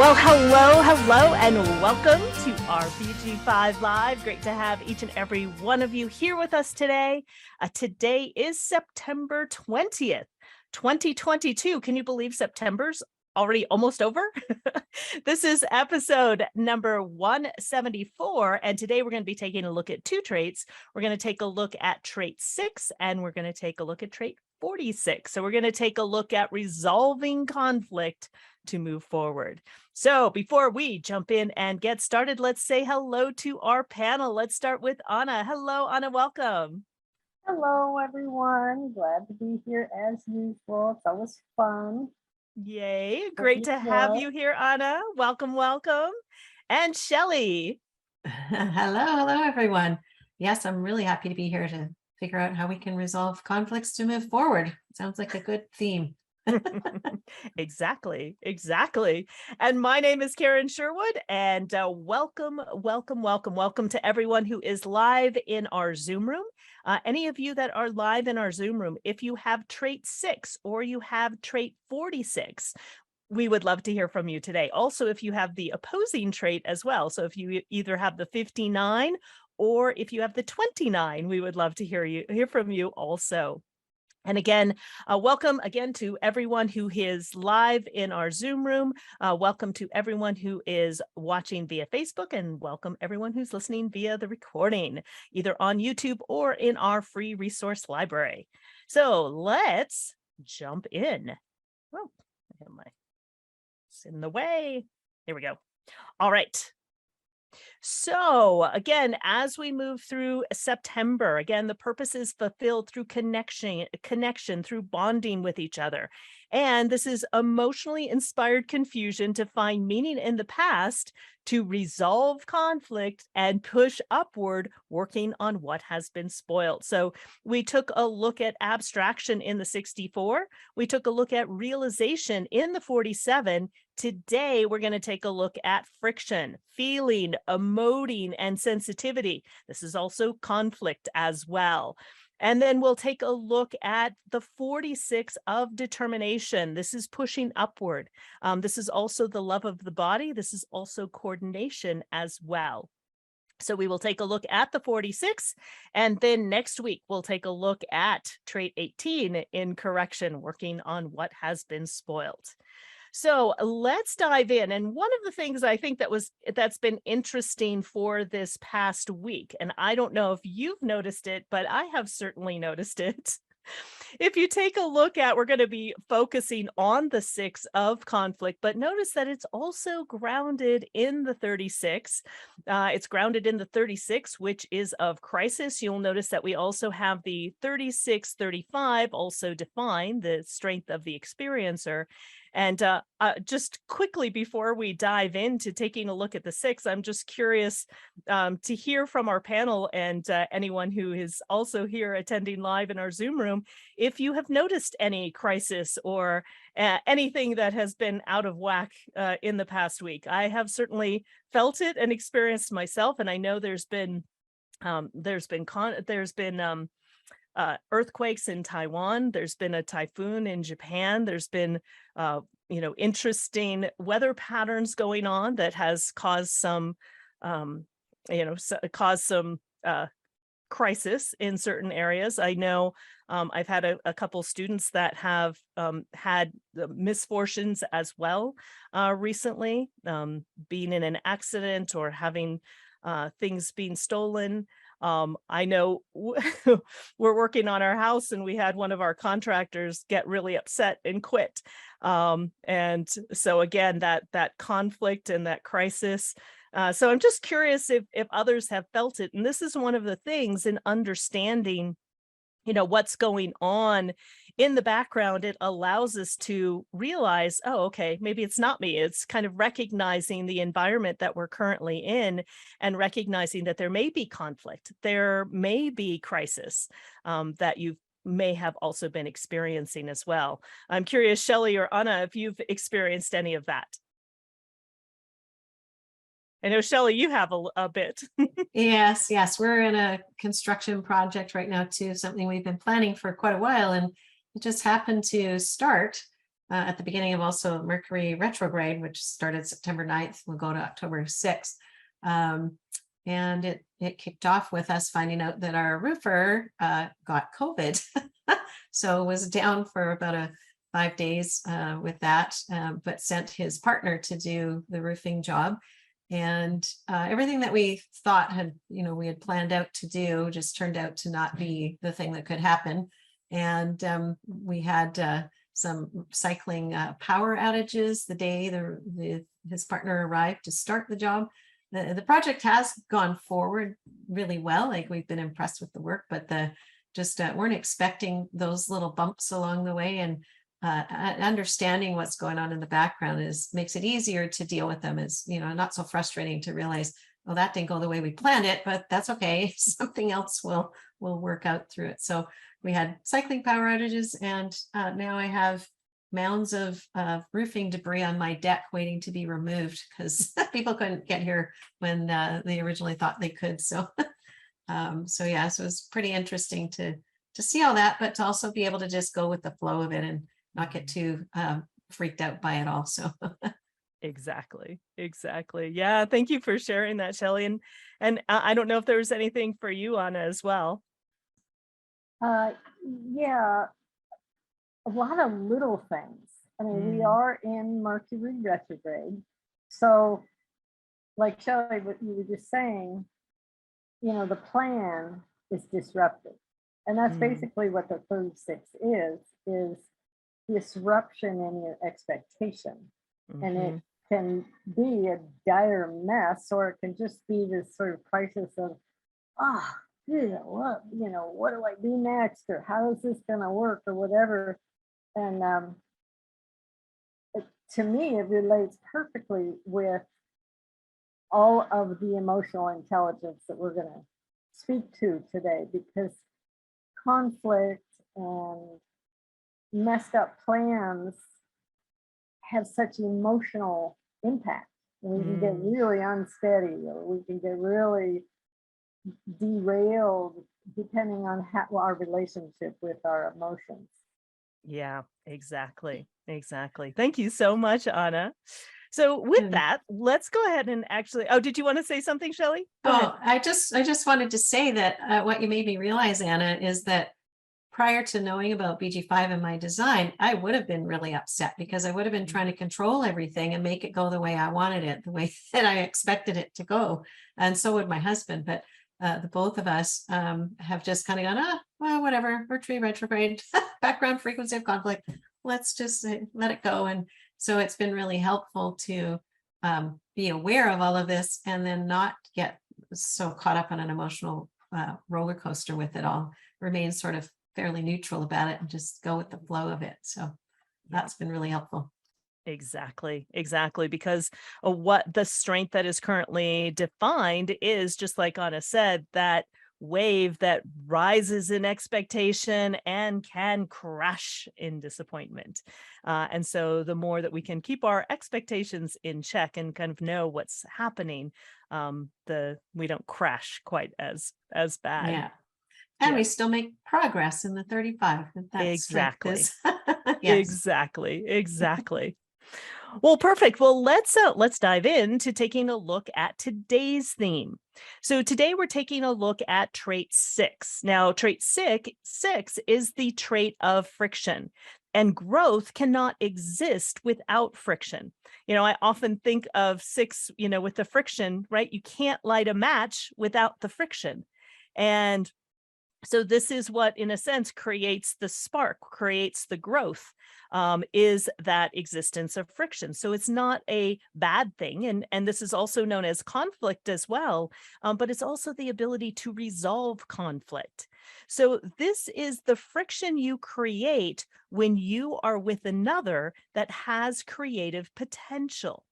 Well, hello, and welcome to our BG5 Live. Great to have each and every one of you here with us today. Today is September 20th, 2022. Can you believe September's already almost over? This is episode number 174, and today we're going to be taking a look at two traits. We're going to take a look at trait 6, and we're going to take a look at trait 46. So we're going to take a look at resolving conflict to move forward. So before we jump in and get started, let's say hello to our panel. Let's start with Anna. Hello, Anna, welcome. Hello, everyone. Glad to be here as usual. It's always fun. Yay, great to have you here, Anna. Welcome. And Shelley. Hello, everyone. Yes, I'm really happy to be here to figure out how we can resolve conflicts to move forward. Sounds like a good theme. Exactly. And my name is Karen Sherwood, and welcome to everyone who is live in our Zoom room. Any of you that are live in our Zoom room, if you have trait 6 or you have trait 46, we would love to hear from you today. Also, if you have the opposing trait as well, so if you either have the 59 or if you have the 29, we would love to hear from you also. And again, welcome again to everyone who is live in our Zoom room. Welcome to everyone who is watching via Facebook, and welcome everyone who's listening via the recording, either on YouTube or in our free resource library. So let's jump in. Oh, it's in the way. There we go. All right. So again, as we move through September, again, the purpose is fulfilled through connection, through bonding with each other. And this is emotionally inspired confusion to find meaning in the past, to resolve conflict and push upward, working on what has been spoiled. So we took a look at abstraction in the 64. We took a look at realization in the 47. Today, we're going to take a look at friction, feeling, emoting, and sensitivity. This is also conflict as well. And then we'll take a look at the 46 of determination. This is pushing upward. This is also the love of the body. This is also coordination as well. So we will take a look at the 46, and then next week we'll take a look at trait 18 in correction, working on what has been spoiled. So let's dive in. And one of the things I think that's been interesting for this past week, and I don't know if you've noticed it, but I have certainly noticed it. If you take a look at, we're going to be focusing on the 6 of conflict, but notice that it's also grounded in the 36. It's grounded in the 36, which is of crisis. You'll notice that we also have the 36-35 also define the strength of the experiencer. And just quickly before we dive into taking a look at the 6, I'm just curious to hear from our panel and anyone who is also here attending live in our Zoom room, if you have noticed any crisis or anything that has been out of whack in the past week. I have certainly felt it and experienced myself, and I know there's been earthquakes in Taiwan. There's been a typhoon in Japan. There's been, interesting weather patterns going on that has caused some, crisis in certain areas. I know I've had a couple students that have had misfortunes as well recently, being in an accident or having things being stolen. I know we're working on our house, and we had one of our contractors get really upset and quit. And so again, that conflict and that crisis. So I'm just curious if others have felt it. And this is one of the things in understanding, what's going on in the background. It allows us to realize, oh, okay, maybe it's not me. It's kind of recognizing the environment that we're currently in and recognizing that there may be conflict, there may be crisis that you may have also been experiencing as well. I'm curious, Shelley or Anna, if you've experienced any of that. I know, Shelley, you have a bit. Yes. We're in a construction project right now too, something we've been planning for quite a while, and it just happened to start at the beginning of also Mercury retrograde, which started September 9th, will go to October 6th. And it kicked off with us finding out that our roofer got COVID. So was down for about 5 days with that, but sent his partner to do the roofing job. And everything that we thought we had planned out to do just turned out to not be the thing that could happen. And we had some cycling power outages the day his partner arrived to start the job. The project has gone forward really well. Like, we've been impressed with the work, but weren't expecting those little bumps along the way. And understanding what's going on in the background makes it easier to deal with them. Is not so frustrating to realize, well, that didn't go the way we planned it, but that's okay. Something else will work out through it. So we had cycling power outages, and now I have mounds of roofing debris on my deck waiting to be removed because people couldn't get here when they originally thought they could. So so it was pretty interesting to see all that, but to also be able to just go with the flow of it and not get too freaked out by it all. So Exactly. Yeah, thank you for sharing that, Shelley. And I don't know if there was anything for you, Anna, as well. Yeah, a lot of little things. I mean, we are in Mercury retrograde. So like Shelley, what you were just saying, the plan is disrupted. And that's basically what the 36 is disruption in your expectation. And it can be a dire mess, or it can just be this sort of crisis of, what do I do next? Or how is this going to work, or whatever. And to me, it relates perfectly with all of the emotional intelligence that we're going to speak to today, because conflict and messed up plans have such emotional impact. We can get really unsteady, or we can get really derailed depending on our relationship with our emotions. Yeah, exactly. Thank you so much, Anna. So with that, let's go ahead and actually, did you want to say something, Shelley? I just wanted to say that what you made me realize, Anna, is that prior to knowing about BG5 and my design, I would have been really upset because I would have been trying to control everything and make it go the way I wanted it, the way that I expected it to go. And so would my husband. But the both of us have just kind of gone, well, whatever, Mercury retrograde, background frequency of conflict. Let's just let it go. And so it's been really helpful to be aware of all of this and then not get so caught up on an emotional roller coaster with it all. Remain sort of fairly neutral about it and just go with the flow of it. So that's been really helpful. Exactly. Because what the strength that is currently defined is, just like Anna said, that wave that rises in expectation and can crash in disappointment. And so the more that we can keep our expectations in check and kind of know what's happening, we don't crash quite as bad. Yeah. And we still make progress in the 35. Exactly. Yes. Exactly. Well, perfect. Well, let's dive into taking a look at today's theme. So today we're taking a look at trait 6. Now, trait 6 is the trait of friction, and growth cannot exist without friction. I often think of 6, with the friction, right? You can't light a match without the friction. And so this is what, in a sense, creates the spark, creates the growth, is that existence of friction. So it's not a bad thing. And this is also known as conflict as well, but it's also the ability to resolve conflict. So this is the friction you create when you are with another that has creative potential,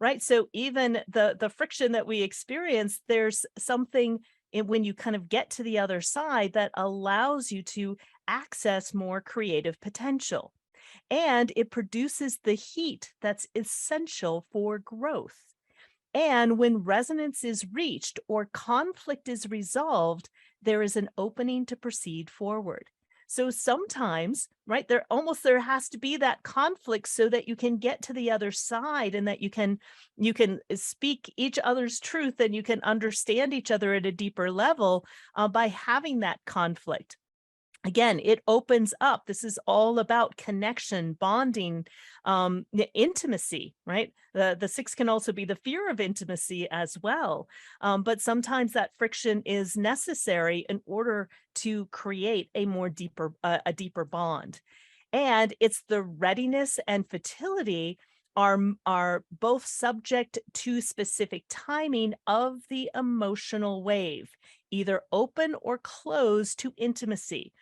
right? So even the friction that we experience, there's something when you kind of get to the other side that allows you to access more creative potential. And it produces the heat that's essential for growth. And when resonance is reached or conflict is resolved, there is an opening to proceed forward. So sometimes, right, there has to be that conflict so that you can get to the other side, and that you can speak each other's truth, and you can understand each other at a deeper level by having that conflict. Again, it opens up. This is all about connection, bonding, intimacy, right? The six can also be the fear of intimacy as well. But sometimes that friction is necessary in order to create a a deeper bond. And it's the readiness and fertility are both subject to specific timing of the emotional wave, either open or closed to intimacy.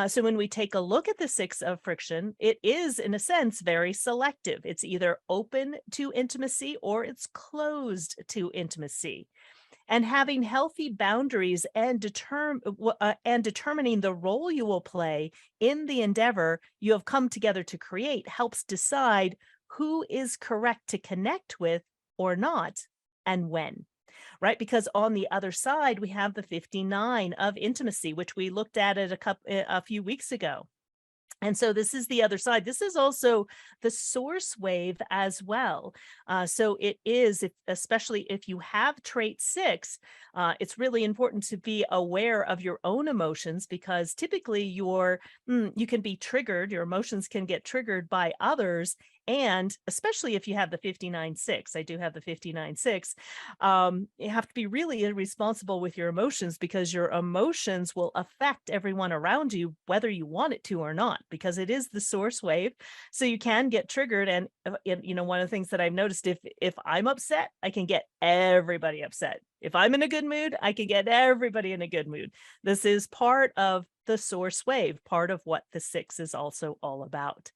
So when we take a look at the six of friction, it is, in a sense, very selective. It's either open to intimacy or it's closed to intimacy. And having healthy boundaries and determining the role you will play in the endeavor you have come together to create helps decide who is correct to connect with or not, and when. Right? Because on the other side, we have the 59 of intimacy, which we looked at a few weeks ago. And so this is the other side. This is also the source wave as well. So it is, especially if you have trait 6, it's really important to be aware of your own emotions, because typically you can be triggered, your emotions can get triggered by others. And especially if you have the 59-6, I do have the 59-6, you have to be really responsible with your emotions, because your emotions will affect everyone around you, whether you want it to or not, because it is the source wave. So you can get triggered. And one of the things that I've noticed, if I'm upset, I can get everybody upset. If I'm in a good mood, I can get everybody in a good mood. This is part of the source wave, part of what the 6 is also all about.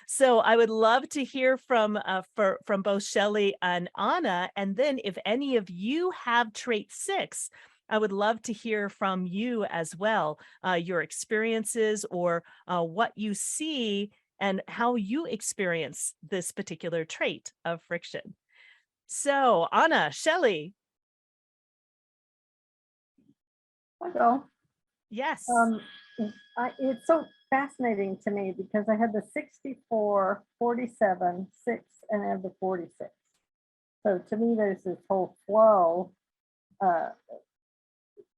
So I would love to hear from both Shelley and Anna. And then if any of you have trait 6, I would love to hear from you as well, your experiences, or what you see and how you experience this particular trait of friction. So Anna, Shelley. I'll go. Yes. It's so fascinating to me because I had the 64, 47, 6, and I have the 46. So to me, there's this whole flow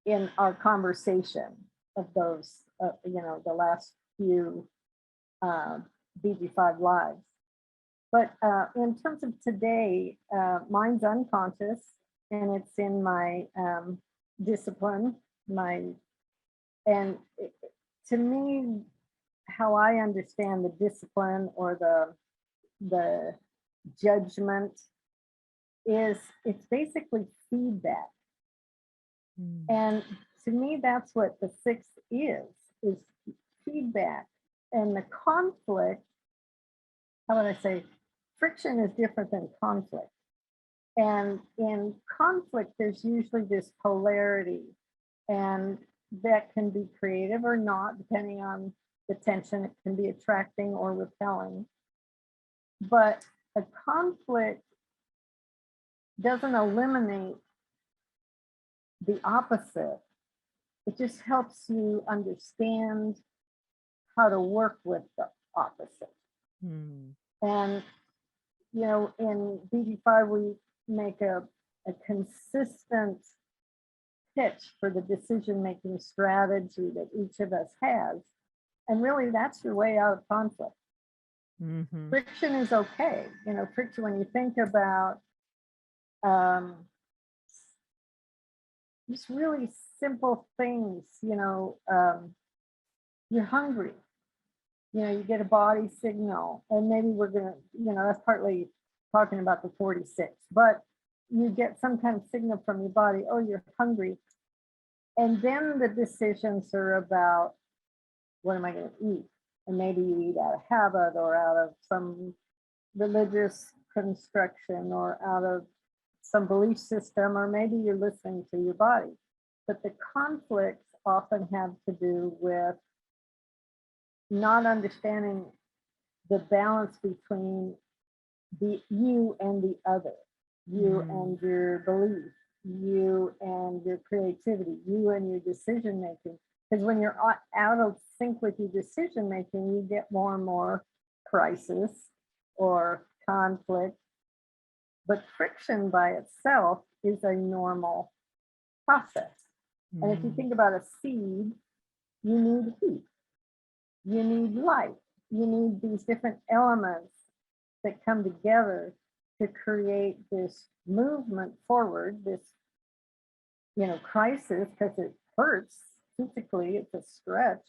in our conversation of those, the last few BG5 lives. But in terms of today, mine's unconscious, and it's in my discipline, to me, how I understand the discipline or the judgment is, it's basically feedback. And to me, that's what the 6 is feedback. And the conflict, how would I say, friction is different than conflict. And in conflict, there's usually this polarity, and that can be creative or not, depending on the tension. It can be attracting or repelling. But a conflict doesn't eliminate the opposite. It just helps you understand how to work with the opposite. And, in BG5, we make a consistent pitch for the decision-making strategy that each of us has. And really, that's your way out of conflict. Friction is okay. Friction, when you think about just really simple things, you're hungry, you get a body signal, and maybe we're going to, that's partly talking about the 46, but you get some kind of signal from your body, oh, you're hungry. And then the decisions are about, what am I going to eat? And maybe you eat out of habit, or out of some religious construction, or out of some belief system, or maybe you're listening to your body. But the conflicts often have to do with not understanding the balance between you and the other, you and your belief, you and your creativity, you and your decision making. Because when you're out of sync with your decision making, you get more and more crisis or conflict. But friction by itself is a normal process. And if you think about a seed, you need heat, you need light, you need these different elements that come together to create this movement forward, this, crisis, because it hurts physically, it's a stretch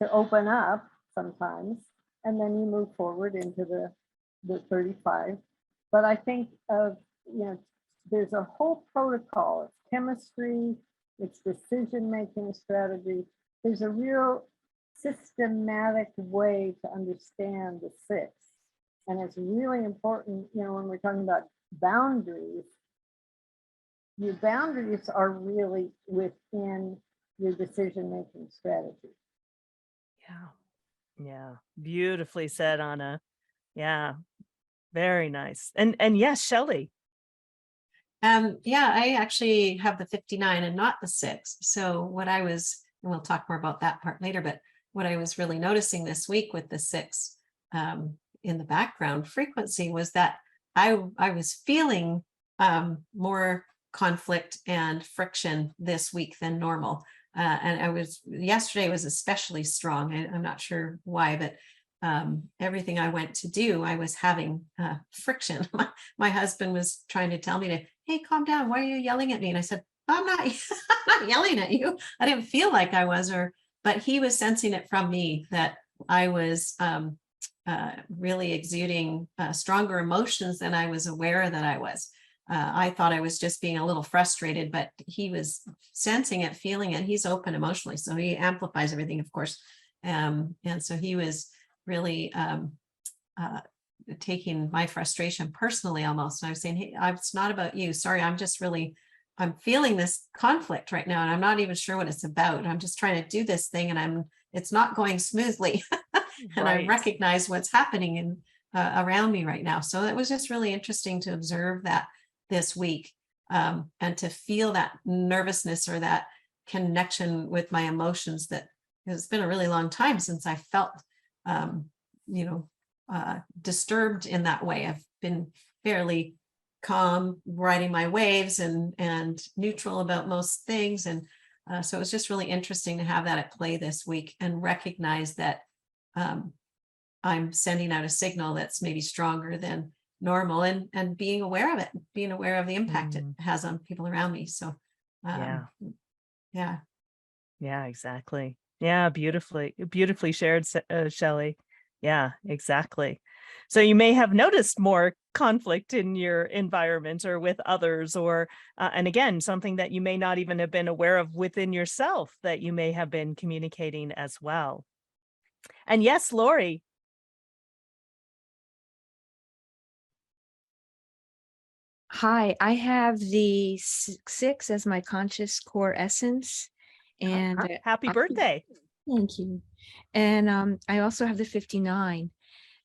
to open up sometimes, and then you move forward into the 35. But I think of, there's a whole protocol. It's chemistry, it's decision-making strategy. There's a real systematic way to understand the 6. And it's really important, when we're talking about boundaries, your boundaries are really within your decision-making strategy. Yeah. Beautifully said, Anna. Yeah. Very nice. And yes, Shelley. Yeah, I actually have the 59 and not the 6. So what I was, and we'll talk more about that part later, but what I was really noticing this week with the 6 in the background frequency was that I was feeling more conflict and friction this week than normal. And yesterday was especially strong. I'm not sure why, but everything I went to do, I was having friction. My husband was trying to tell me to, hey, calm down. Why are you yelling at me? And I said, I'm not, I'm not yelling at you. I didn't feel like I was, but he was sensing it from me that I was really exuding stronger emotions than I was aware that I was. I thought I was just being a little frustrated, but he was sensing it, feeling it. He's open emotionally, so he amplifies everything, of course. And so he was really taking my frustration personally almost. And I was saying, hey, it's not about you. Sorry, I'm feeling this conflict right now, and I'm not even sure what it's about. I'm just trying to do this thing, and it's not going smoothly. And I recognize what's happening around me right now. So it was just really interesting to observe that this week, and to feel that nervousness or that connection with my emotions. That it's been a really long time since I felt disturbed in that way. I've been fairly calm, riding my waves and neutral about most things. And so it was just really interesting to have that at play this week and recognize that I'm sending out a signal that's maybe stronger than normal, and being aware of it, being aware of the impact it has on people around me. So yeah, exactly. Yeah, beautifully shared, Shelley. Yeah, exactly. So you may have noticed more conflict in your environment or with others, or and again, something that you may not even have been aware of within yourself that you may have been communicating as well. And yes, Lori. Hi, I have the 6 as my conscious core essence. And happy birthday. Thank you. And I also have the 59.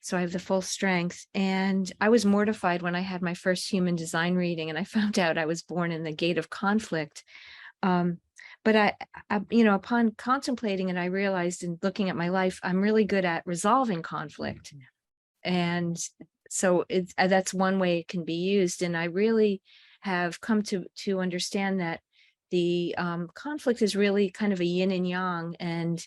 So I have the full strength. And I was mortified when I had my first human design reading, and I found out I was born in the gate of conflict. But I upon contemplating it, I realized, in looking at my life, I'm really good at resolving conflict. And so that's one way it can be used. And I really have come to understand that the conflict is really kind of a yin and yang, and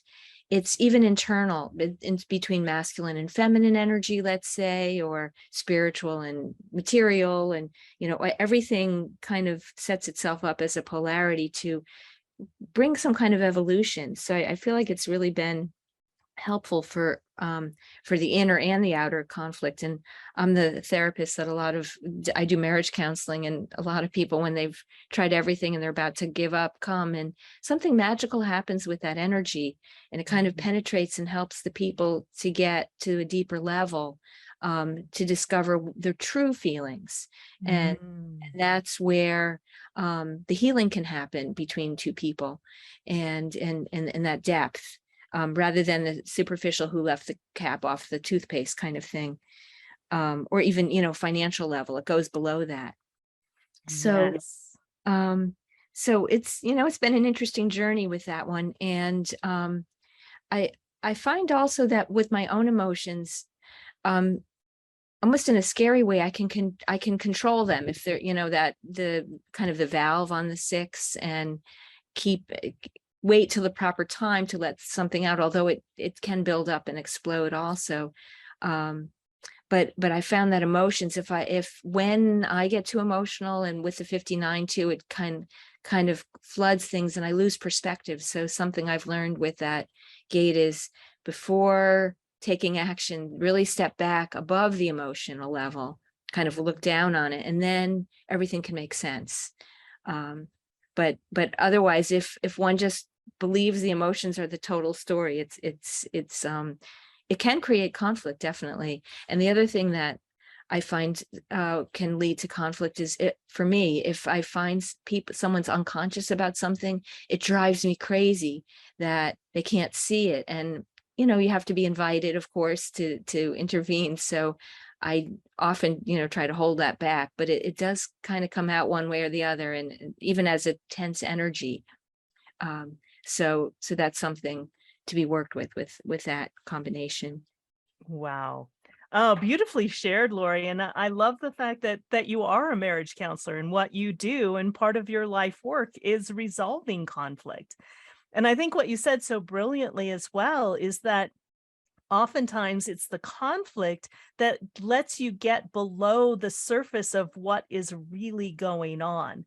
it's even internal. It's between masculine and feminine energy, let's say, or spiritual and material, and everything kind of sets itself up as a polarity to bring some kind of evolution. So I feel like it's really been helpful for the inner and the outer conflict. And I'm the therapist that I do marriage counseling, and a lot of people, when they've tried everything and they're about to give up, come, and something magical happens with that energy, and it kind of penetrates and helps the people to get to a deeper level, to discover their true feelings. And that's where the healing can happen between two people, and that depth. Rather than the superficial who left the cap off the toothpaste kind of thing, or even, financial level, it goes below that. So, Yes. so it's, it's been an interesting journey with that one. And I find also that with my own emotions, um, almost in a scary way, I can control them if they're, that the kind of the valve on the 6, and wait till the proper time to let something out, although it can build up and explode also. But I found that emotions, if when I get too emotional, and with the 59 too, it kind of floods things and I lose perspective. So something I've learned with that gate is, before taking action, really step back above the emotional level, kind of look down on it, and then everything can make sense. But otherwise, if one just believes the emotions are the total story, it can create conflict, definitely. And the other thing that I find can lead to conflict is, for me, if I find someone's unconscious about something, it drives me crazy that they can't see it. And you have to be invited, of course, to intervene. So I often, try to hold that back, but it does kind of come out one way or the other, and even as a tense energy. So that's something to be worked with that combination. Wow. Oh, beautifully shared, Lori. And I love the fact that you are a marriage counselor, and what you do, and part of your life work is resolving conflict. And I think what you said so brilliantly as well is that oftentimes it's the conflict that lets you get below the surface of what is really going on.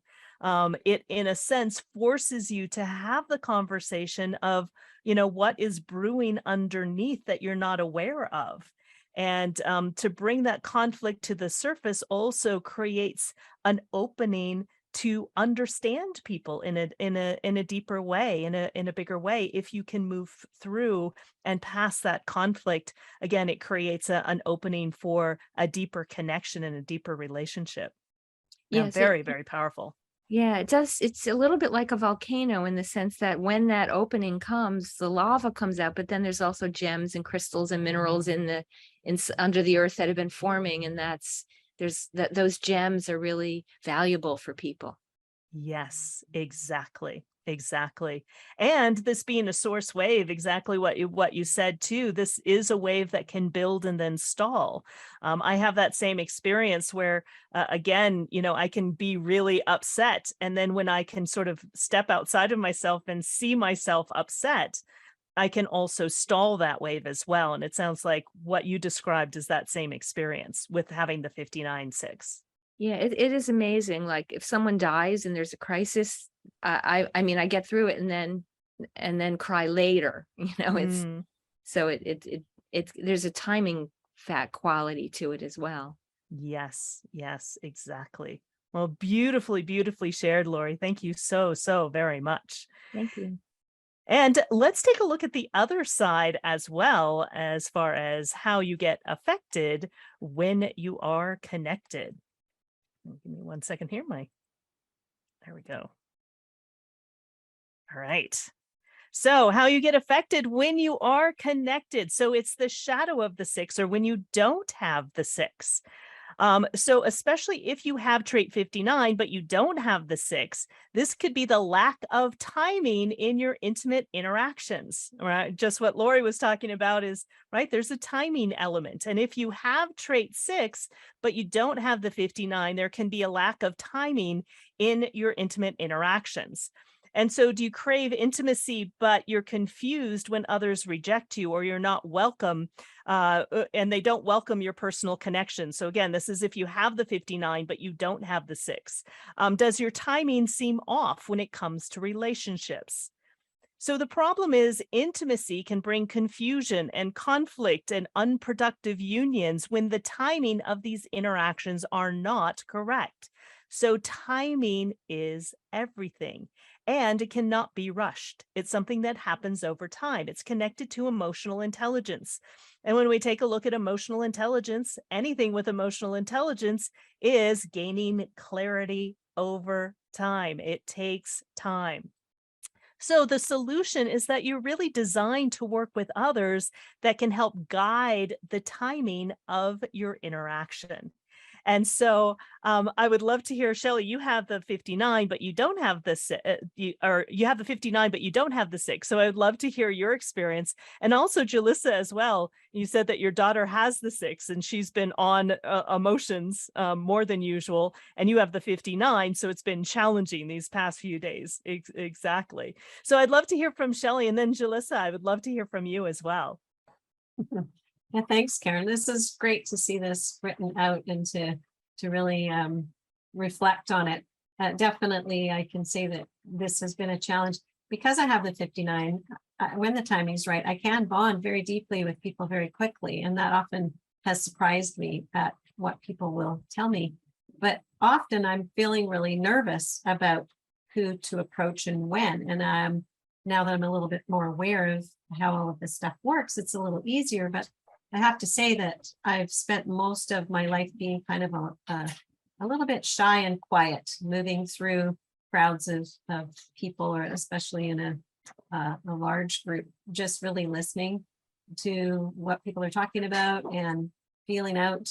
It, in a sense, forces you to have the conversation of, what is brewing underneath that you're not aware of. And to bring that conflict to the surface also creates an opening to understand people in a deeper way, in a bigger way. If you can move through and past that conflict, again, it creates an opening for a deeper connection and a deeper relationship. Now, Yes, very, very powerful. yeah, it does. It's a little bit like a volcano, in the sense that when that opening comes, the lava comes out, but then there's also gems and crystals and minerals under the earth that have been forming. And those gems are really valuable for people. Yes, exactly. Exactly. And this being a source wave, exactly what you said too, this is a wave that can build and then stall. I have that same experience where, again, I can be really upset. And then when I can sort of step outside of myself and see myself upset, I can also stall that wave as well. And it sounds like what you described is that same experience with having the 59-6. Yeah, it is amazing. Like, if someone dies and there's a crisis, I mean, I get through it and then cry later. It's Mm. so it's there's a timing fat quality to it as well. Yes, yes, exactly. Well, beautifully, beautifully shared, Lori. Thank you so, so very much. Thank you. And let's take a look at the other side as well, as far as how you get affected when you are connected. Give me 1 second here. There we go. All right. So how you get affected when you are connected. So it's the shadow of the 6, or when you don't have the 6. So especially if you have trait 59, but you don't have the 6, this could be the lack of timing in your intimate interactions, right? Just what Lori was talking about is, right, there's a timing element. And if you have trait 6, but you don't have the 59, there can be a lack of timing in your intimate interactions. And so do you crave intimacy, but you're confused when others reject you, or you're not welcome, and they don't welcome your personal connection? So again, this is if you have the 59, but you don't have the 6. Does your timing seem off when it comes to relationships? So the problem is, intimacy can bring confusion and conflict and unproductive unions when the timing of these interactions are not correct. So timing is everything, and it cannot be rushed. It's something that happens over time. It's connected to emotional intelligence. And when we take a look at emotional intelligence, anything with emotional intelligence is gaining clarity over time. It takes time. So the solution is that you're really designed to work with others that can help guide the timing of your interaction. And so I would love to hear, Shelley, you have the 59, but you don't have the you have the 59, but you don't have the 6. So I would love to hear your experience. And also Jalissa as well. You said that your daughter has the 6 and she's been on emotions more than usual, and you have the 59. So it's been challenging these past few days. Exactly. So I'd love to hear from Shelley, and then Jalissa, I would love to hear from you as well. Yeah, thanks, Karen. This is great to see this written out and to really reflect on it. Definitely, I can say that this has been a challenge because I have the 59. When the timing's right, I can bond very deeply with people very quickly, and that often has surprised me at what people will tell me. But often I'm feeling really nervous about who to approach and when. And now that I'm a little bit more aware of how all of this stuff works, it's a little easier. But I have to say that I've spent most of my life being kind of a little bit shy and quiet, moving through crowds of people, or especially in a large group, just really listening to what people are talking about and feeling out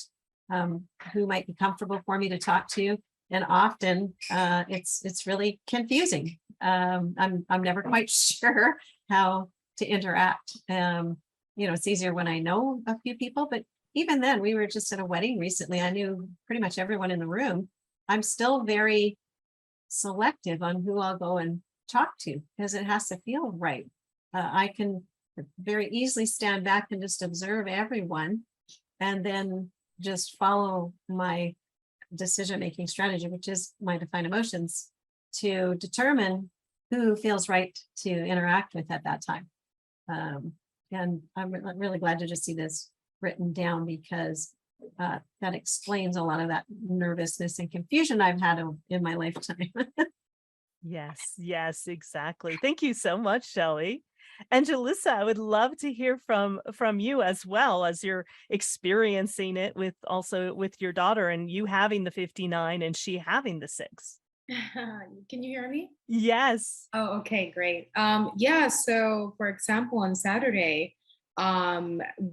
who might be comfortable for me to talk to. And often it's really confusing. I'm never quite sure how to interact. It's easier when I know a few people, but even then, we were just at a wedding recently. I knew pretty much everyone in the room. I'm still very selective on who I'll go and talk to because it has to feel right. I can very easily stand back and just observe everyone and then just follow my decision-making strategy, which is my defined emotions, to determine who feels right to interact with at that time. And I'm really glad to just see this written down because that explains a lot of that nervousness and confusion I've had in my lifetime. Yes, exactly. Thank you so much, Shelley. And Jalissa, I would love to hear from you as well, as you're experiencing it with your daughter and you having the 59 and she having the 6. Can you hear me? Yes. Oh, okay, great. Yeah, so for example, on Saturday,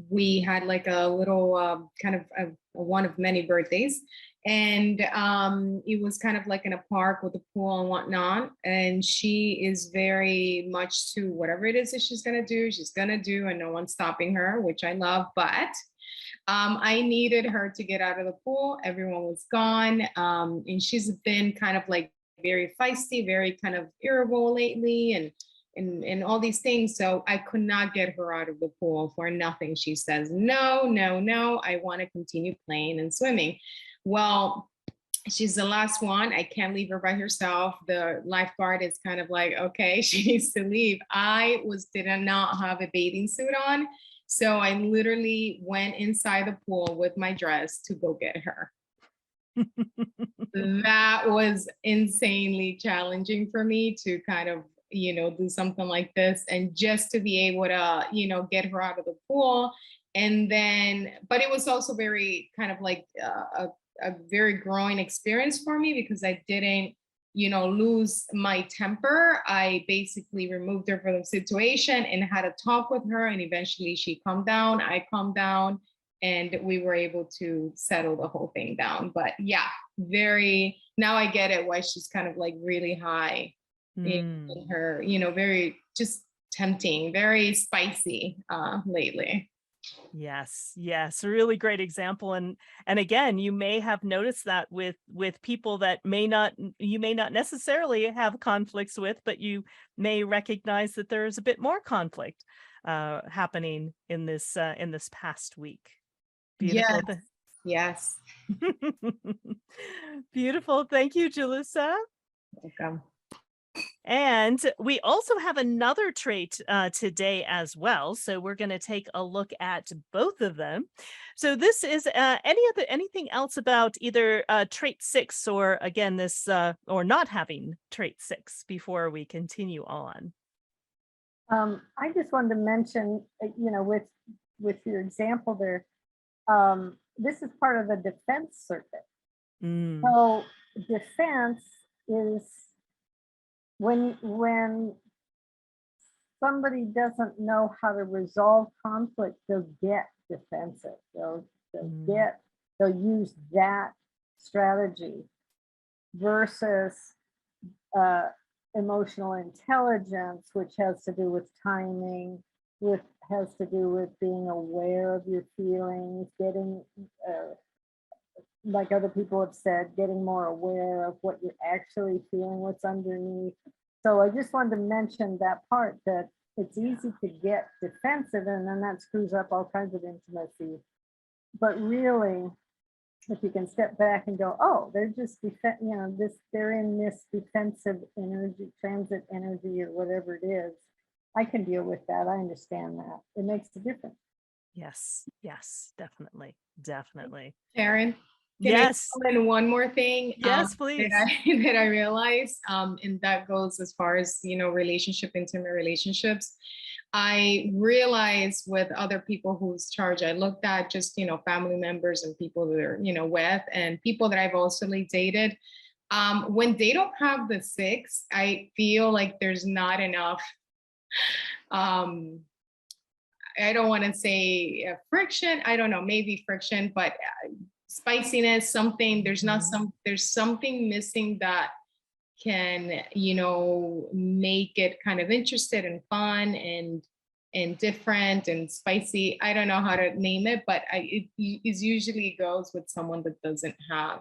we had like a little kind of one of many birthdays. And it was kind of like in a park with a pool and whatnot. And she is very much to whatever it is that she's gonna do, and no one's stopping her, which I love. But I needed her to get out of the pool. Everyone was gone. And she's been kind of like very feisty, very kind of irritable lately, and all these things. So I could not get her out of the pool for nothing. She says, no, I want to continue playing and swimming. Well, she's the last one. I can't leave her by herself. The lifeguard is kind of like, okay, she needs to leave. I did not have a bathing suit on. So I literally went inside the pool with my dress to go get her. That was insanely challenging for me to kind of, do something like this, and just to be able to, get her out of the pool. And then, but it was also very kind of like a very growing experience for me because I didn't, lose my temper. I basically removed her from the situation and had a talk with her, and eventually she calmed down, I calmed down, and we were able to settle the whole thing down. But yeah, now I get it why she's kind of like really high in her, very just tempting, very spicy lately. Yes, really great example. And again, you may have noticed that with people that you may not necessarily have conflicts with, but you may recognize that there's a bit more conflict happening in this past week. Beautiful. Yes. Beautiful. Thank you, Jalissa. Welcome. And we also have another trait today as well. So we're going to take a look at both of them. So this is anything else about either trait 6 or again this or not having trait 6 before we continue on. I just wanted to mention, with your example there, this is part of the defense circuit. So defense is when somebody doesn't know how to resolve conflict, they'll get defensive. They'll use that strategy versus emotional intelligence, which has to do with timing, has to do with being aware of your feelings, getting, like other people have said, getting more aware of what you're actually feeling, what's underneath. So I just wanted to mention that part, that it's easy to get defensive, and then that screws up all kinds of intimacy. But really, if you can step back and go, oh, they're just they're in this defensive energy, transit energy, or whatever it is. I can deal with that. I understand that. It makes a difference. Yes, yes, definitely, definitely. Karen, can I Yes, throw in one more thing? yes, please. That I realized, and that goes as far as, intimate relationships. I realized with other people whose charge, I looked at just, family members and people that are, with, and people that I've also dated. When they don't have the 6, I feel like there's not enough, I don't want to say friction. I don't know, maybe friction, but spiciness, something, there's something missing that can, make it kind of interested and fun and different and spicy. I don't know how to name it, but it usually goes with someone that doesn't have,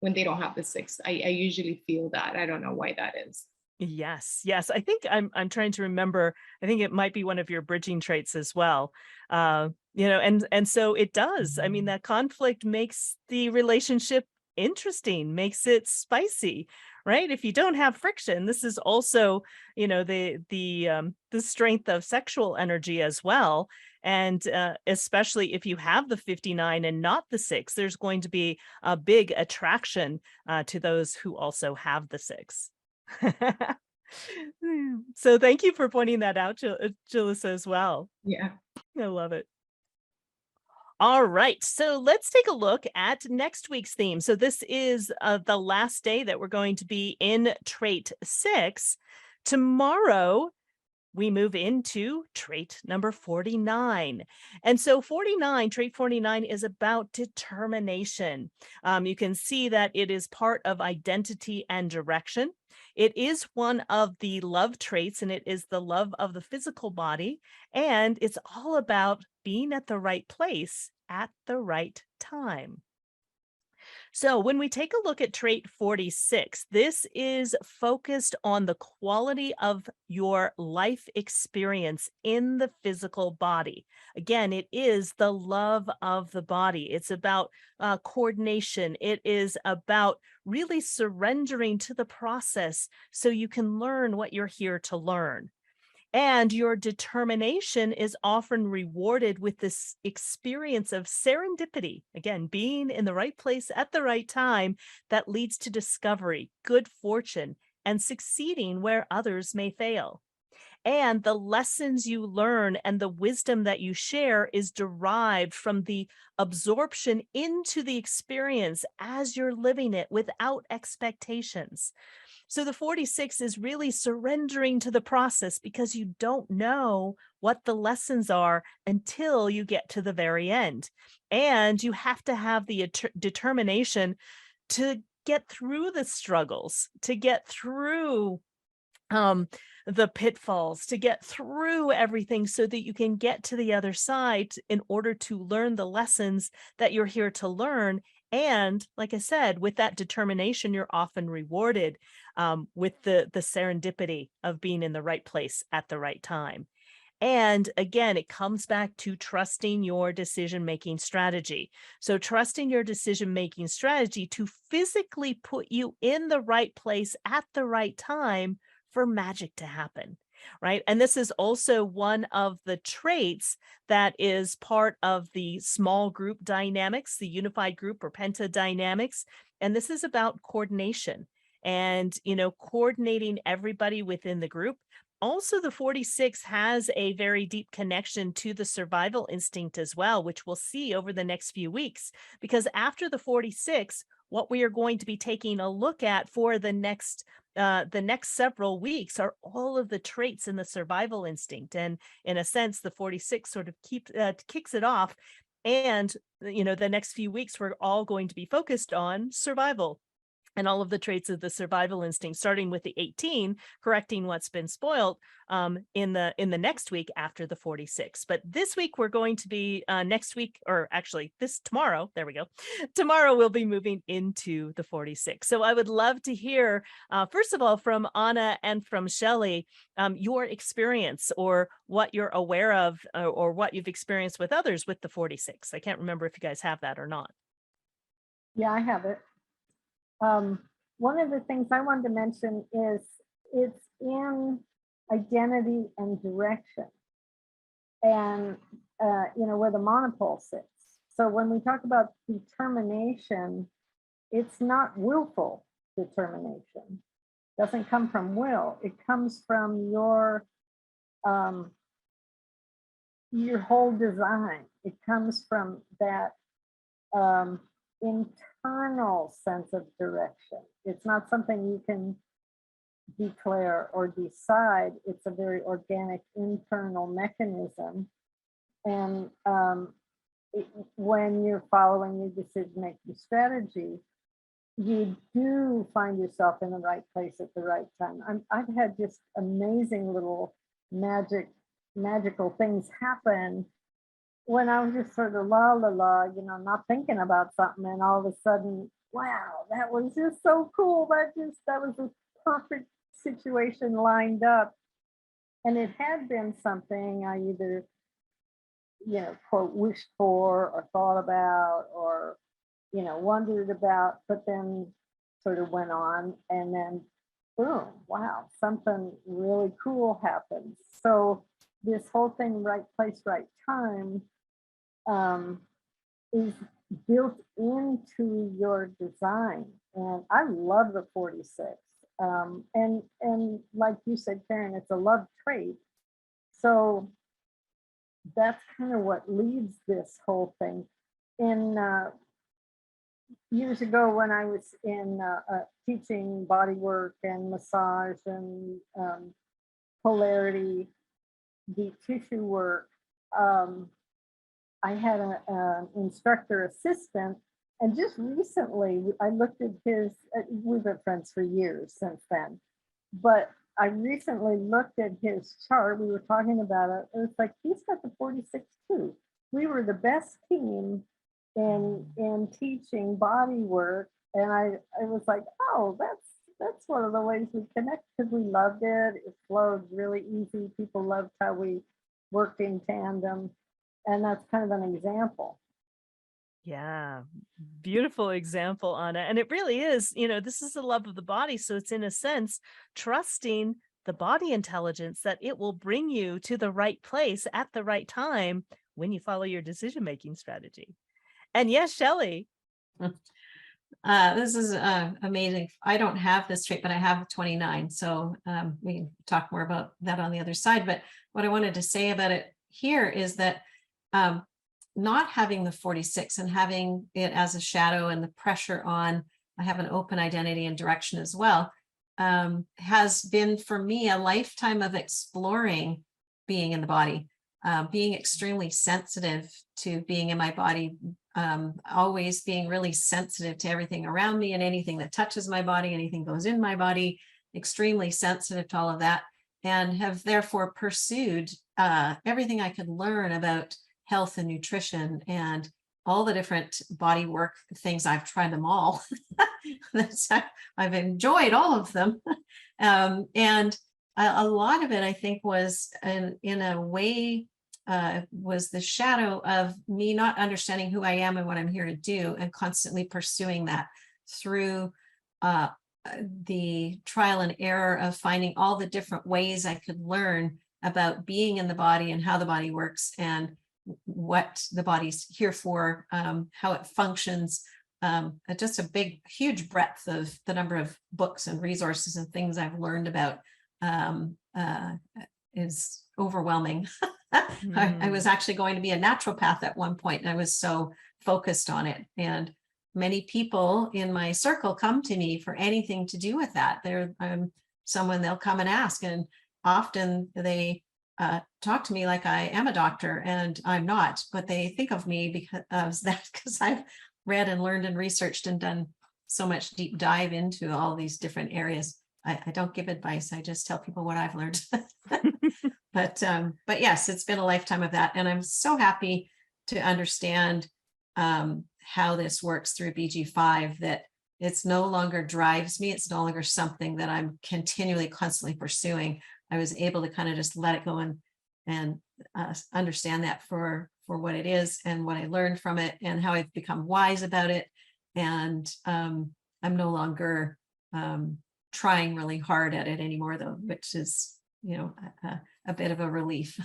when they don't have the 6. I usually feel that. I don't know why that is. Yes, yes. I think I'm trying to remember. I think it might be one of your bridging traits as well. And so it does. I mean, that conflict makes the relationship interesting, makes it spicy, right? If you don't have friction, this is also, the strength of sexual energy as well. And especially if you have the 59 and not the 6, there's going to be a big attraction to those who also have the 6. So thank you for pointing that out, Jalissa, as well. Yeah. I love it. All right, so let's take a look at next week's theme. So this is the last day that we're going to be in trait 6. Tomorrow, we move into trait number 49. And so trait 49 is about determination. You can see that it is part of identity and direction. It is one of the love traits, and it is the love of the physical body. And it's all about being at the right place at the right time. So when we take a look at trait 46, this is focused on the quality of your life experience in the physical body. Again, it is the love of the body. It's about coordination. It is about really surrendering to the process so you can learn what you're here to learn. And your determination is often rewarded with this experience of serendipity, again, being in the right place at the right time, that leads to discovery, good fortune, and succeeding where others may fail. And the lessons you learn and the wisdom that you share is derived from the absorption into the experience as you're living it without expectations. So the 46 is really surrendering to the process, because you don't know what the lessons are until you get to the very end. And you have to have the determination to get through the struggles, to get through the pitfalls, to get through everything so that you can get to the other side in order to learn the lessons that you're here to learn. And like I said, with that determination, you're often rewarded with the serendipity of being in the right place at the right time. And again, it comes back to trusting your decision-making strategy. So trusting your decision-making strategy to physically put you in the right place at the right time for magic to happen, right? And this is also one of the traits that is part of the small group dynamics, the unified group or penta dynamics. And this is about coordination and, coordinating everybody within the group. Also, the 46 has a very deep connection to the survival instinct as well, which we'll see over the next few weeks, because after the 46, what we are going to be taking a look at for the next several weeks are all of the traits in the survival instinct. And in a sense, the 46 sort of kicks it off And, the next few weeks, we're all going to be focused on survival and all of the traits of the survival instinct, starting with the 18, correcting what's been spoiled in the next week after the 46. But this week we're going to be next week, or actually tomorrow. There we go. Tomorrow we'll be moving into the 46. So I would love to hear, first of all, from Anna and from Shelley, your experience or what you're aware of, or what you've experienced with others with the 46. I can't remember if you guys have that or not. Yeah, I have it. One of the things I wanted to mention is it's in identity and direction, and where the monopole sits. So when we talk about determination, it's not willful determination. It doesn't come from will. It comes from your whole design. It comes from that internal sense of direction. It's not something you can declare or decide. It's a very organic internal mechanism. And when you're following your decision-making strategy, you do find yourself in the right place at the right time. I've had just amazing little magical things happen when I was just sort of not thinking about something, and all of a sudden, wow, that was just so cool. That was a perfect situation lined up. And it had been something I either, quote, wished for or thought about or, wondered about, but then sort of went on, and then boom, wow, something really cool happens. So this whole thing, right place, right time, is built into your design. And I love the 46. And like you said, Karen, it's a love trait. So that's kind of what leads this whole thing. In years ago, when I was in teaching body work and massage and polarity, deep tissue work, I had an instructor assistant, and just recently I looked at his, we've been friends for years since then, but I recently looked at his chart. We were talking about it. It was like, he's got the 46 too. We were the best team in teaching body work. And I was like, oh, that's one of the ways we connect, because we loved it. It flowed really easy. People loved how we worked in tandem. And that's kind of an example. Yeah, beautiful example, Anna. And it really is, this is the love of the body. So it's, in a sense, trusting the body intelligence that it will bring you to the right place at the right time when you follow your decision-making strategy. And yes, Shelley. This is amazing. I don't have this trait, but I have 29. So we can talk more about that on the other side. But what I wanted to say about it here is that not having the 46 and having it as a shadow and the pressure on, I have an open identity and direction as well, has been for me a lifetime of exploring being in the body, being extremely sensitive to being in my body, always being really sensitive to everything around me and anything that touches my body, anything goes in my body, extremely sensitive to all of that, and have therefore pursued everything I could learn about health and nutrition and all the different body work things. I've tried them all. I've enjoyed all of them. And a lot of it, I think, was in a way, was the shadow of me not understanding who I am and what I'm here to do, and constantly pursuing that through the trial and error of finding all the different ways I could learn about being in the body and how the body works and what the body's here for, how it functions. Just a big, huge breadth of the number of books and resources and things I've learned about is overwhelming. I was actually going to be a naturopath at one point, and I was so focused on it. And many people in my circle come to me for anything to do with that. They're someone they'll come and ask, and often they talk to me like I am a doctor, and I'm not, but they think of me because of that, because I've read and learned and researched and done so much deep dive into all these different areas. I don't give advice. I just tell people what I've learned. But yes, it's been a lifetime of that. And I'm so happy to understand how this works through BG5, that it's no longer drives me. It's no longer something that I'm continually, constantly pursuing. I was able to kind of just let it go and understand that for what it is and what I learned from it and how I've become wise about it. And I'm no longer trying really hard at it anymore, though, which is, you know, a bit of a relief.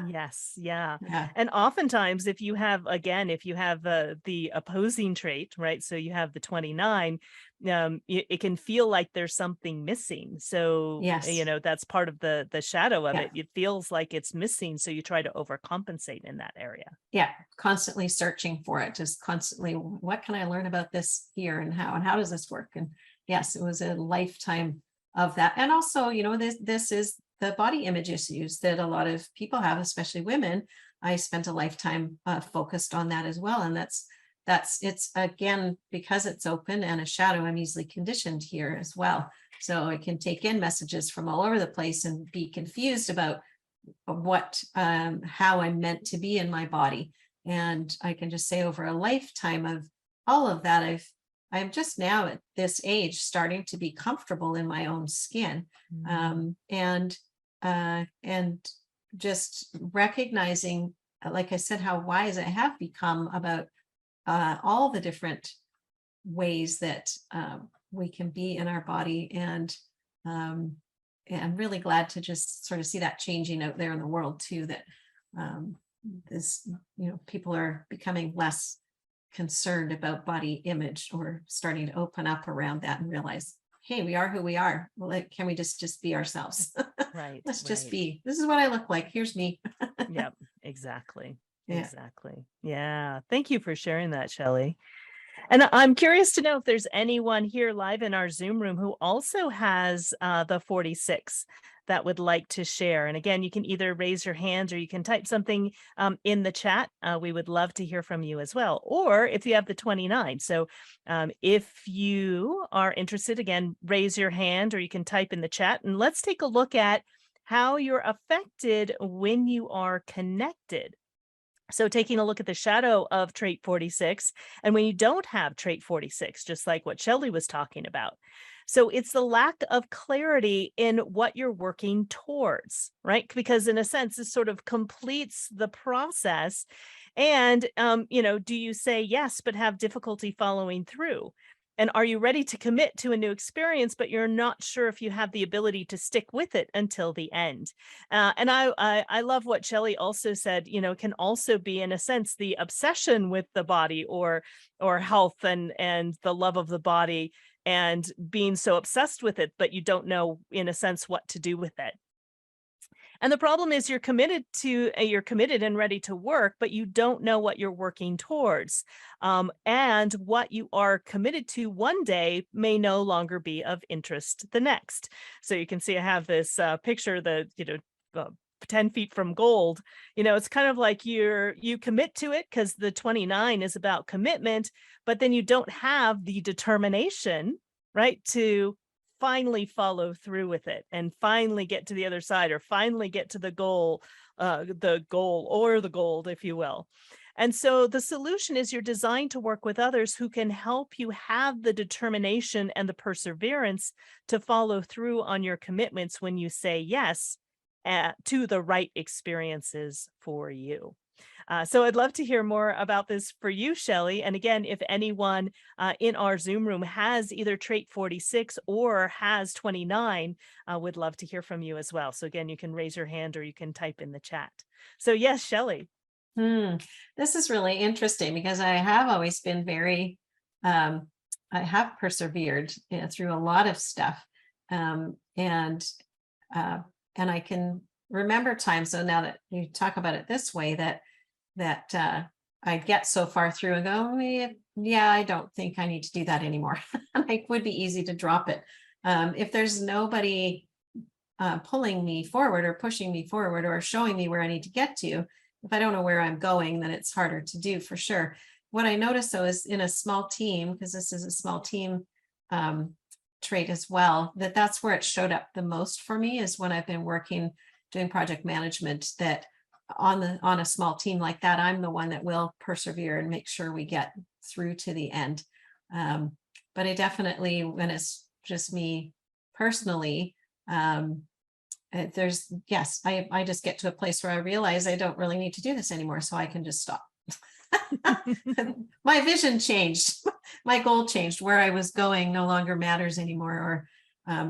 Yes. Yeah. Yeah. And oftentimes if you have, again, if you have the opposing trait, right? So you have the 29, it can feel like there's something missing. So, Yes. that's part of the shadow of Yeah. it. It feels like it's missing. So you try to overcompensate in that area. Yeah. Constantly searching for it, just constantly, what can I learn about this here, and how does this work? And yes, it was a lifetime of that. And also, this is the body image issues that a lot of people have, especially women. I spent a lifetime focused on that as well. And it's again, because it's open and a shadow, I'm easily conditioned here as well. So I can take in messages from all over the place and be confused about how I'm meant to be in my body. And I can just say, over a lifetime of all of that, I'm just now at this age starting to be comfortable in my own skin. And just recognizing, like I said, how wise I have become about all the different ways that we can be in our body. And I'm really glad to just sort of see that changing out there in the world too, that people are becoming less concerned about body image, or starting to open up around that and realize, hey, we are who we are. Well, can we just be ourselves? Right. Let's just be. This is what I look like. Here's me. Yep. Exactly. Yeah. Exactly. Yeah. Thank you for sharing that, Shelley. And I'm curious to know if there's anyone here live in our Zoom room who also has the 46 that would like to share. And again, you can either raise your hand or you can type something in the chat. We would love to hear from you as well. Or if you have the 29. So if you are interested, again, raise your hand or you can type in the chat. And let's take a look at how you're affected when you are connected. So taking a look at the shadow of trait 46, and when you don't have trait 46, just like what Shelley was talking about. So it's the lack of clarity in what you're working towards, right? Because in a sense, this sort of completes the process. And, do you say yes, but have difficulty following through? And are you ready to commit to a new experience, but you're not sure if you have the ability to stick with it until the end? And I love what Shelley also said, can also be, in a sense, the obsession with the body or health and the love of the body, and being so obsessed with it, but you don't know, in a sense, what to do with it. And the problem is you're committed and ready to work, but you don't know what you're working towards. And what you are committed to one day may no longer be of interest the next. So you can see I have this picture, 10 feet from gold. It's kind of like you commit to it because the 29 is about commitment, but then you don't have the determination, right, to finally follow through with it and finally get to the other side, or finally get to the goal or the gold, if you will. And so the solution is you're designed to work with others who can help you have the determination and the perseverance to follow through on your commitments when you say yes to the right experiences for you. So I'd love to hear more about this for you, Shelley. And again, if anyone in our Zoom room has either trait 46 or has 29, would love to hear from you as well. So again, you can raise your hand or you can type in the chat. So yes, Shelley. This is really interesting because I have always been very, I have persevered through a lot of stuff. And I can remember times, so now that you talk about it this way, that I'd get so far through and go, yeah, I don't think I need to do that anymore. It would be easy to drop it. If there's nobody pulling me forward or pushing me forward or showing me where I need to get to. If I don't know where I'm going, then it's harder to do for sure. What I noticed though is in a small team, because this is a small team trait as well, that's where it showed up the most for me, is when I've been working doing project management, that on a small team like that, I'm the one that will persevere and make sure we get through to the end. But I definitely, when it's just me personally, yes, I just get to a place where I realize I don't really need to do this anymore, so I can just stop. My vision changed, my goal changed, where I was going no longer matters anymore,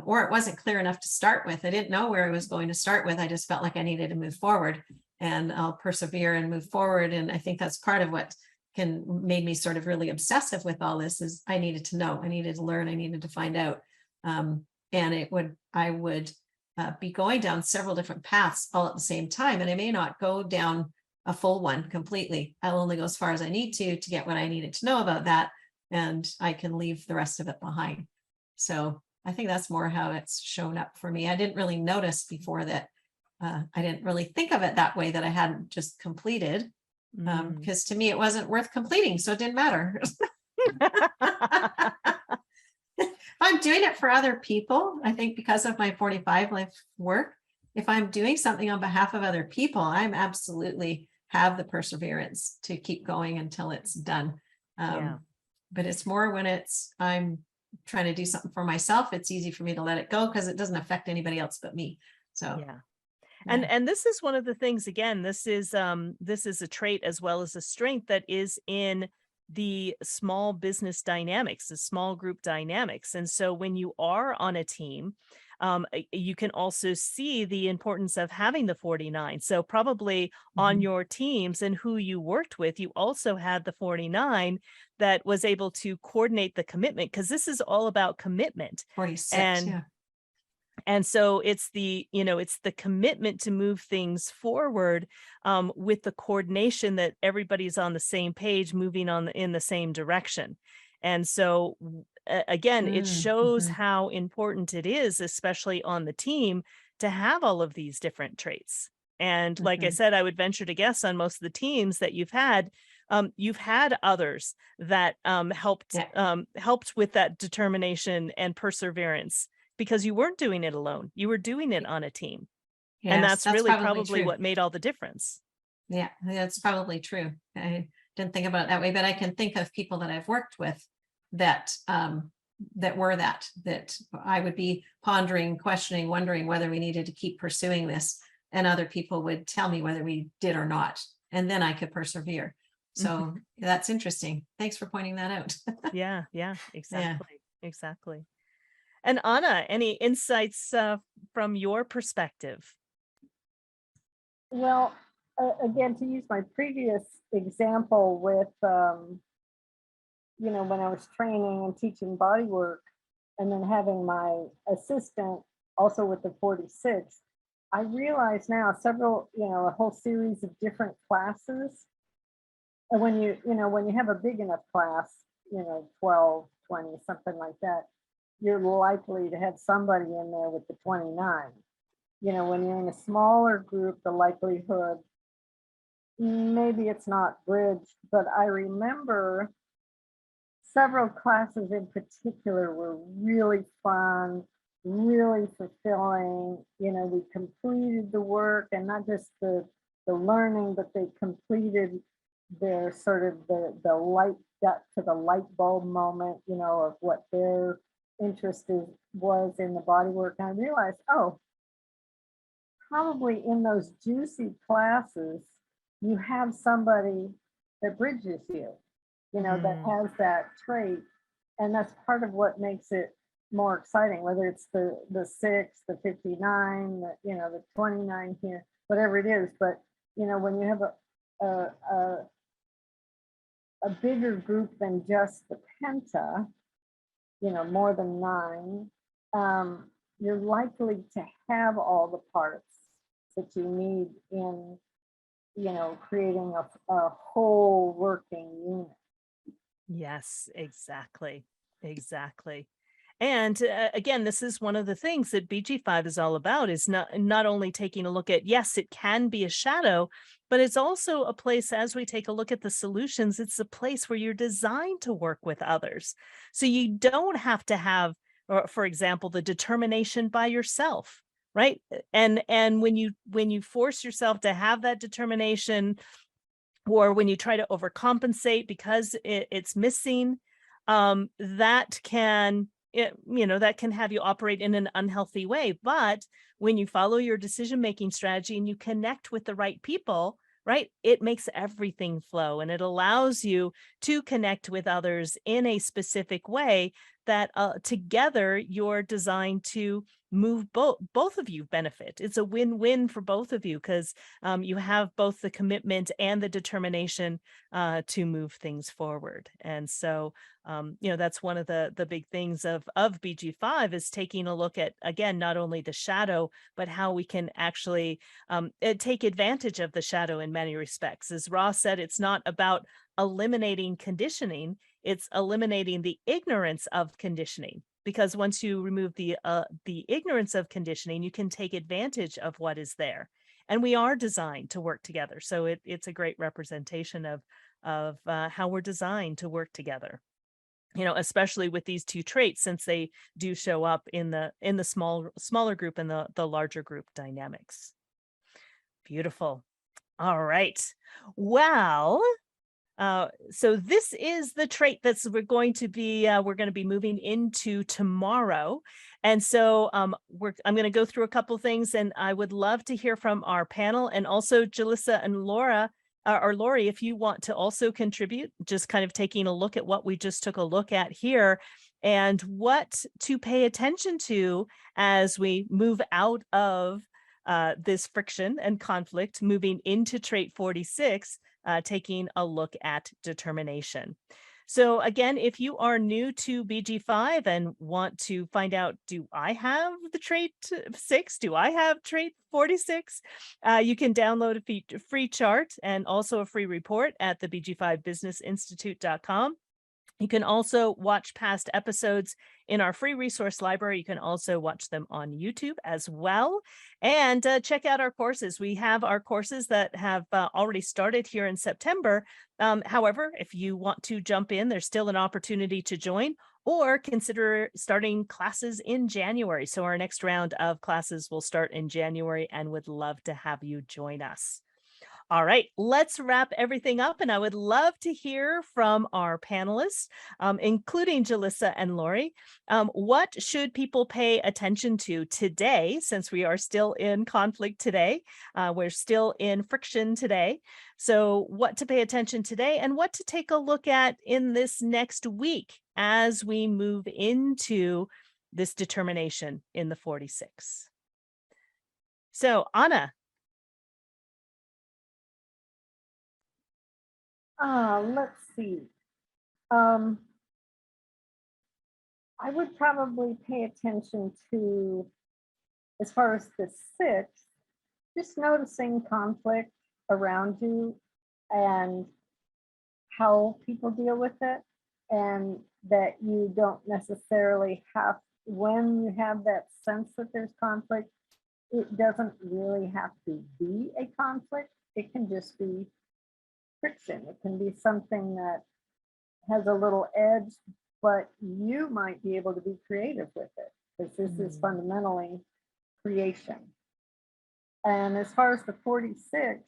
or it wasn't clear enough to start with. I didn't know where I was going to start with. I just felt like I needed to move forward, and I'll persevere and move forward. And I think that's part of what made me sort of really obsessive with all this, is I needed to know, I needed to learn, I needed to find out. And I would be going down several different paths all at the same time, and I may not go down a full one completely. I'll only go as far as I need to get what I needed to know about that, and I can leave the rest of it behind. So I think that's more how it's shown up for me. I didn't really notice before that. I didn't really think of it that way, that I hadn't just completed, because to me it wasn't worth completing, so it didn't matter. I'm doing it for other people. I think because of my 45 life work, if I'm doing something on behalf of other people, I'm absolutely have the perseverance to keep going until it's done. But it's more when I'm trying to do something for myself, it's easy for me to let it go because it doesn't affect anybody else but me. So yeah. And this is one of the things, again, this is a trait as well as a strength that is in the small business dynamics, the small group dynamics. And so when you are on a team, you can also see the importance of having the 49. So probably on your teams and who you worked with, you also had the 49 that was able to coordinate the commitment, because this is all about commitment. 46, yeah. And so it's the commitment to move things forward, with the coordination that everybody's on the same page, moving in the same direction. And so again, it shows how important it is, especially on the team, to have all of these different traits. And like I said, I would venture to guess on most of the teams that you've had others that helped with that determination and perseverance, because you weren't doing it alone. You were doing it on a team. Yes, and that's really probably true. what made all the difference. Yeah, that's probably true. I didn't think about it that way, but I can think of people that I've worked with that that I would be pondering, questioning, wondering whether we needed to keep pursuing this, and other people would tell me whether we did or not, and then I could persevere. So that's interesting. Thanks for pointing that out. Yeah, exactly. And Anna, any insights from your perspective? Well, again, to use my previous example with, when I was training and teaching body work, and then having my assistant also with the 46, I realize now a whole series of different classes. And when you have a big enough class, 12, 20, something like that, you're likely to have somebody in there with the 29. When you're in a smaller group, the likelihood, maybe it's not bridged, but I remember several classes in particular were really fun, really fulfilling. We completed the work, and not just the learning, but they completed their sort of the light, got to the light bulb moment, of what their interest was in the body work. And I realized, probably in those juicy classes, you have somebody that bridges you, that has that trait. And that's part of what makes it more exciting, whether it's the 6, the 59, the 29 here, whatever it is. But, when you have a bigger group than just the penta, more than 9, you're likely to have all the parts that you need in, creating a whole working unit. Yes, exactly. And again, this is one of the things that BG5 is all about, is not only taking a look at, yes, it can be a shadow, but it's also a place, as we take a look at the solutions, it's a place where you're designed to work with others. So you don't have to have, or for example, the determination by yourself, right? And when you force yourself to have that determination, or when you try to overcompensate because it's missing, that can, that can have you operate in an unhealthy way. But when you follow your decision-making strategy and you connect with the right people, right, it makes everything flow, and it allows you to connect with others in a specific way that together you're designed to move both of you benefit. It's a win-win for both of you, because you have both the commitment and the determination to move things forward. And so, that's one of the big things of BG5, is taking a look at, again, not only the shadow, but how we can actually take advantage of the shadow in many respects. As Ross said, it's not about eliminating conditioning, it's eliminating the ignorance of conditioning. Because once you remove the ignorance of conditioning, you can take advantage of what is there. And we are designed to work together. So it's a great representation of how we're designed to work together. Especially with these two traits, since they do show up in the smaller group and the larger group dynamics. Beautiful. All right. Well, so this is the trait we're going to be moving into tomorrow. And so I'm going to go through a couple things, and I would love to hear from our panel, and also Jalissa and Laura, or Lori, if you want to also contribute, just kind of taking a look at what we just took a look at here, and what to pay attention to as we move out of this friction and conflict, moving into trait 46, taking a look at determination. So again, if you are new to BG5 and want to find out, do I have the trait 6? Do I have trait 46? You can download a free chart and also a free report at the BG5businessinstitute.com. You can also watch past episodes in our free resource library. You can also watch them on YouTube as well. And check out our courses. We have our courses that have already started here in September. However, if you want to jump in, there's still an opportunity to join, or consider starting classes in January. So our next round of classes will start in January, and would love to have you join us. All right, let's wrap everything up, and I would love to hear from our panelists, including Jalissa and Lori. What should people pay attention to today, since we are still in conflict today? We're still in friction today. So what to pay attention today, and what to take a look at in this next week as we move into this determination in the 46. So Anna. Let's see. I would probably pay attention to, as far as the 6, just noticing conflict around you and how people deal with it, and that you don't necessarily have, when you have that sense that there's conflict, it doesn't really have to be a conflict. It can just be friction. It can be something that has a little edge, but you might be able to be creative with it, because this is fundamentally creation. And as far as the 46,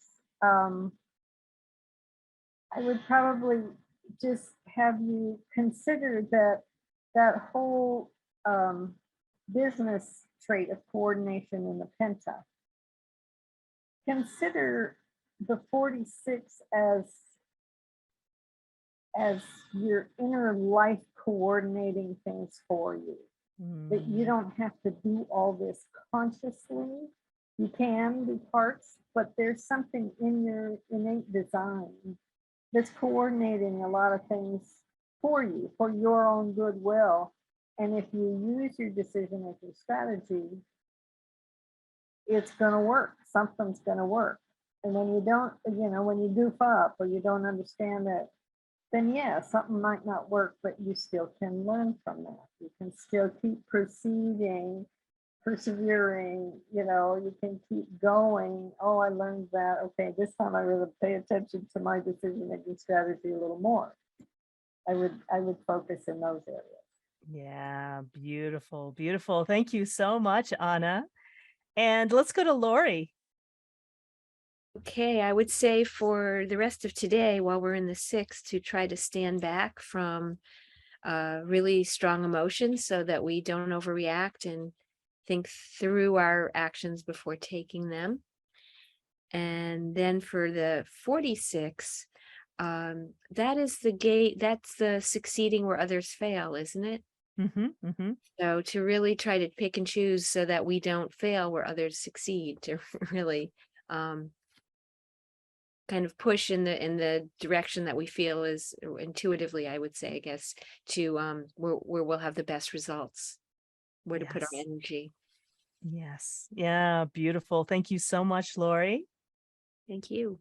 I would probably just have you consider that whole business trait of coordination in the penta. Consider the 46 as your inner life coordinating things for you. That you don't have to do all this consciously. You can do parts, but there's something in your innate design that's coordinating a lot of things for you, for your own goodwill. And if you use your decision as your strategy, it's going to work. Something's going to work. And when you don't, when you goof up, or you don't understand that then yeah, something might not work, but you still can learn from that. You can still keep proceeding, persevering, you can keep going. Oh, I learned that. Okay, this time I really pay attention to my decision-making strategy a little more. I would focus in those areas. Yeah, beautiful, beautiful. Thank you so much, Anna. And let's go to Lori. Okay, I would say for the rest of today, while we're in the 6th, to try to stand back from really strong emotions so that we don't overreact and think through our actions before taking them. And then for the 46, that is the gate, that's the succeeding where others fail, isn't it? So to really try to pick and choose so that we don't fail where others succeed, to really kind of push in the direction that we feel is intuitively, I would say, I guess, to where we'll have the best results, where to put our Yes. energy. Yes. Yeah, beautiful. Thank you so much, Lori. Thank you.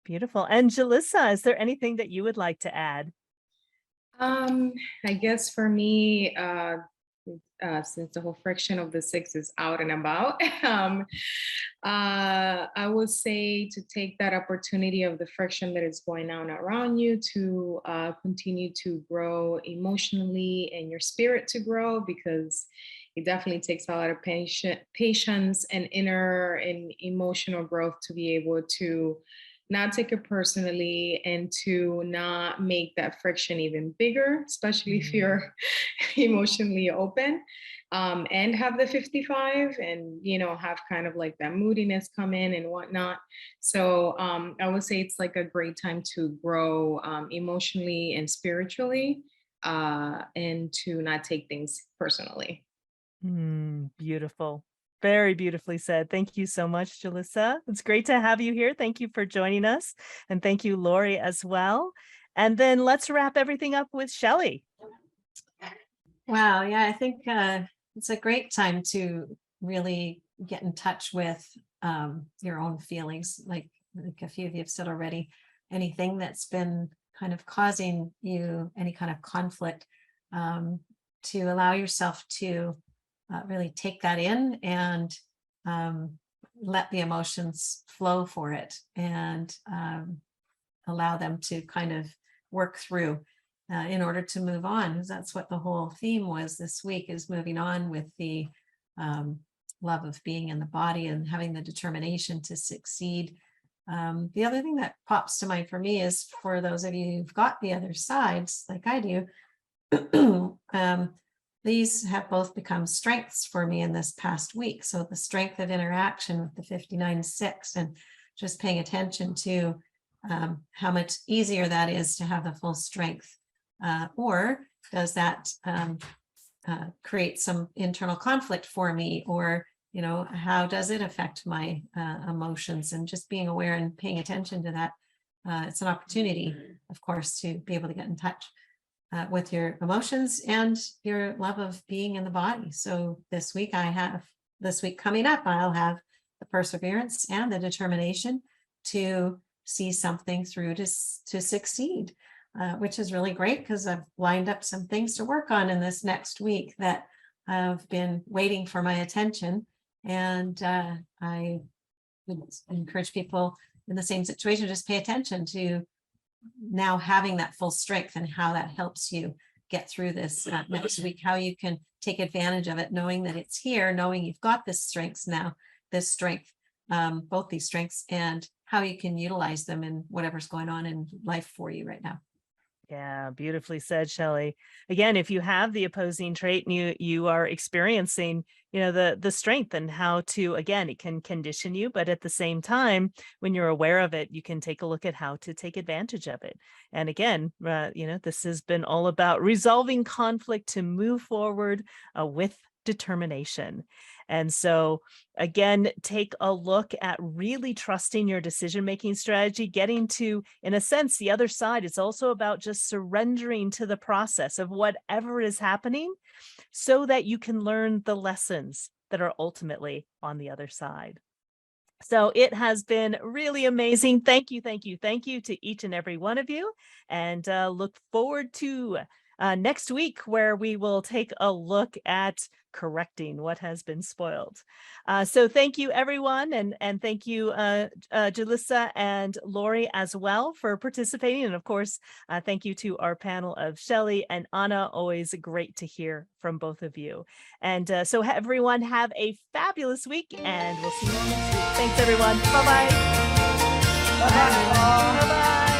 Beautiful. And Jalissa, is there anything that you would like to add? I guess for me, since the whole friction of the 6 is out and about, I would say to take that opportunity of the friction that is going on around you to continue to grow emotionally and your spirit to grow, because it definitely takes a lot of patience and inner and emotional growth to be able to not take it personally and to not make that friction even bigger, especially if you're emotionally open, and have the 55 and, have kind of like that moodiness come in and whatnot. So I would say it's like a great time to grow emotionally and spiritually, and to not take things personally. Beautiful. Very beautifully said. Thank you so much, Jalissa. It's great to have you here. Thank you for joining us. And thank you, Lori, as well. And then let's wrap everything up with Shelley. Wow. Yeah, I think it's a great time to really get in touch with your own feelings. Like a few of you have said already, anything that's been kind of causing you any kind of conflict, to allow yourself to really take that in and let the emotions flow for it, and allow them to kind of work through in order to move on. Because that's what the whole theme was this week, is moving on with the love of being in the body and having the determination to succeed. The other thing that pops to mind for me is, for those of you who've got the other sides like I do, these have both become strengths for me in this past week. So the strength of interaction with the 59-6, and just paying attention to how much easier that is to have the full strength, or does that create some internal conflict for me, or how does it affect my emotions? And just being aware and paying attention to that. It's an opportunity, of course, to be able to get in touch with your emotions and your love of being in the body. So this week coming up, I'll have the perseverance and the determination to see something through to succeed, which is really great, because I've lined up some things to work on in this next week that have been waiting for my attention. And I would encourage people in the same situation, just pay attention to now having that full strength and how that helps you get through this next week, how you can take advantage of it, knowing that it's here, knowing you've got both these strengths, and how you can utilize them in whatever's going on in life for you right now. Yeah, beautifully said, Shelley. Again, if you have the opposing trait and you are experiencing, the strength, and how to, again, it can condition you, but at the same time, when you're aware of it, you can take a look at how to take advantage of it. And again, this has been all about resolving conflict to move forward with determination. And so again, take a look at really trusting your decision-making strategy, getting to, in a sense, the other side. It's also about just surrendering to the process of whatever is happening, so that you can learn the lessons that are ultimately on the other side. So it has been really amazing. Thank you, thank you, thank you to each and every one of you. And look forward to next week, where we will take a look at correcting what has been spoiled. So thank you, everyone. And thank you, Jalissa and Lori as well for participating. And of course, thank you to our panel of Shelley and Anna. Always great to hear from both of you. And so everyone have a fabulous week, and we'll see you all next week. Thanks, everyone. Bye-bye. Bye-bye. Bye-bye.